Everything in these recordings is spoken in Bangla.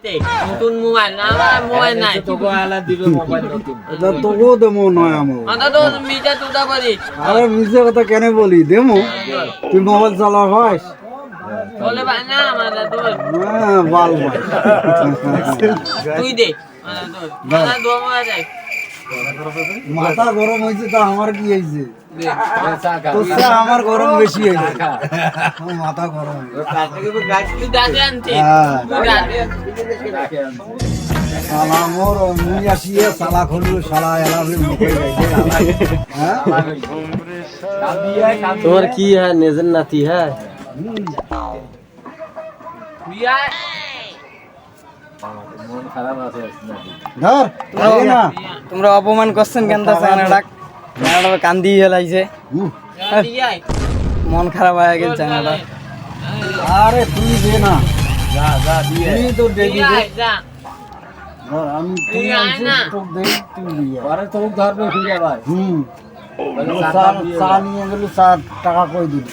দিতে নতুন মোবাইল না আমার মোবাইল নাই তোকে আলা দিবে মোবাইল নতুন এটা তোকেও দেবো নয় আমার কথা তো মিটা তুটা বলি আরে মিছে কথা কেন বলি দেবো তুই মোবাইল চালা ভাস বলে ভাই না আমার তোর হ্যাঁ বাল তুই দে আমার দোয়া মারা যায় মাথা গরম হয়েছে তা আমার কি হয়েছে চা খা তোর চেয়ে আমার গরম বেশি হয়েছে আমার মাথা গরম হয়েছে। তুই দাঁড়ে আনছিস হ্যাঁ তুই দাঁড়ে শালা মোর মুই আসিয়ে শালা খলু শালা এলাবে মুখে যাইছে হ্যাঁ তোমার কি হ্যাঁ নিজের নাতি হ্যাঁ বিয়া মন খারাপ আছে ধর এই না তোমরা অপমান করছেন কেন তা চ্যাংড়াটা চ্যাংড়াটা কান্দি হেলাইছে বিয়া মন খারাপ হয়ে গেছে চ্যাংড়াটা আরে তুই দে না যা যা দিয়ে তুই তো দেখি বিয়া দে যা ধর আমি তুই তুই আয় আনছিস না। তোকে দে তুই দিয়ে পরে তোকে ধরবে ফিরে ভাই চা নিয়ে গেলি 7 টাকা কই দিবি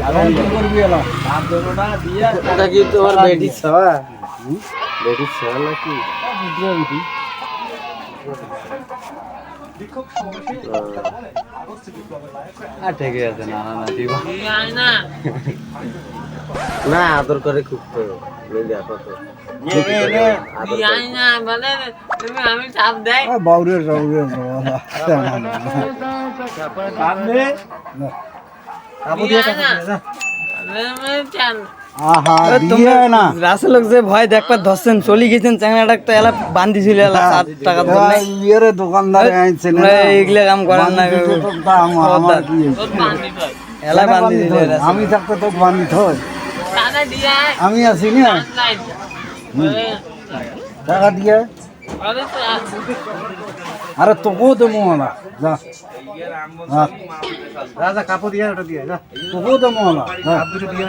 এখন কি করবি এলা আর দেবো না দিয়ে এটা কি তোমার বেটি ছাওয়া বেটি ছাওয়া নাকি ঠিকই আছে না না না দিবা বিয়া না না আদর করে খুব তো দেখো তো বিয়া না মানে তুমি আমি চাপ দেই বাউরে রাউরে সামনে বিয়া না আমি চান আহা দিয়ে না রাসেল লোক যে ভয় দেখবার ধরছেন চলে গেছেন চ্যাংড়াটা তো এলা বান্ধি ছিল এলা 7 টাকা ধরে ইয়েরে দোকানদারে আইছে না এইগুলা কাম করেন না আমার কি হয়েছে? তোর বান্ধি কই এলা বান্ধি দিল আমি থাকতে তো বান্ধিত হয় টাকা দিয়া আমি আছি না লাইন টাকা দিয়ে আরে তো আরে তোকেও দেবো না যা হ্যাঁ, রাজা কাপড় দিয়ে ওটা দিয়ে যা তোকেও দেবো না যা। দুটো দিয়ে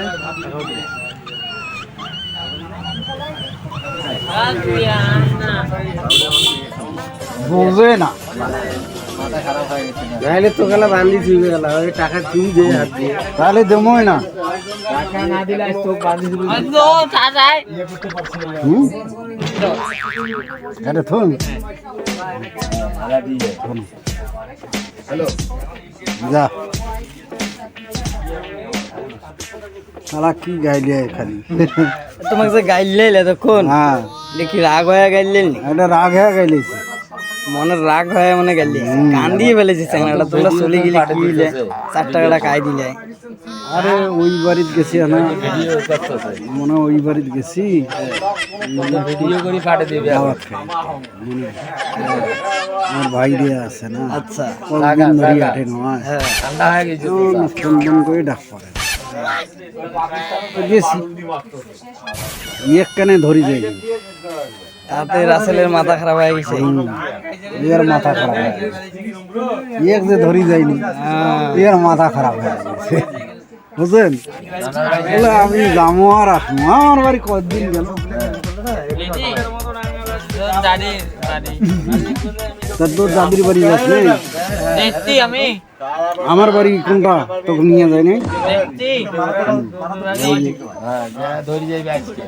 বিয়া না বোঝে না নাইলে তো গেলা বান্ধি ছিল গেলা ওই টাকা তুই দে হাত দিয়ে তাহলে দেবোই না টাকা না দিলে আজ তোকে বাঁধি দিবি নো দাদাই হুম আরে থুন আলা দিয়ে হ্যালো যা শালা কি গাইলে খালি তোমাকে যে গাইলে এতক্ষণ হ্যাঁ দেখি রাগ হয়ে গাইলেন এটা রাগ হয়ে গাইলেছি মনের রাগ হয়ে মনে গাইলে কান দিয়ে ফেলেছে চ্যাংড়াটা তোমরা চলে গেলে কি হইলে 4 টাকাটা খাই দিলে আরে ওই বাড়িতে গেছি না ভিডিও করতেছে মনে হয় ওই বাড়িতে গেছি ভিডিও করে পাঠিয়ে দিবে দাওয়াত খাই আমার ভাই রে আছে না আচ্ছা কতদিন ধরে আটে নয় হ্যাঁ ঠান্ডা হয়ে গেছে ফোন ফোন করে ডাক পড়ে তো গেছি এক কানে ধরি যাই তাতে রাসেলের মাথা খারাপ হয়ে গেছে এর মাথা খারাপ হয়ে গেছে এক যে ধরি যাইনি এর মাথা খারাপ হয়ে গেছে বুঝলেন বলে আমি যাবো আর আসবো আমার বাড়ি কতদিন গেল দাদি দাদি তা তোর দাদির বাড়ি যাচ্ছে দেখতি আমি আমার বাড়ি কোনটা তোকে নিয়ে যায় নাই দেখতি হ্যাঁ ধরে যাইবে আজকে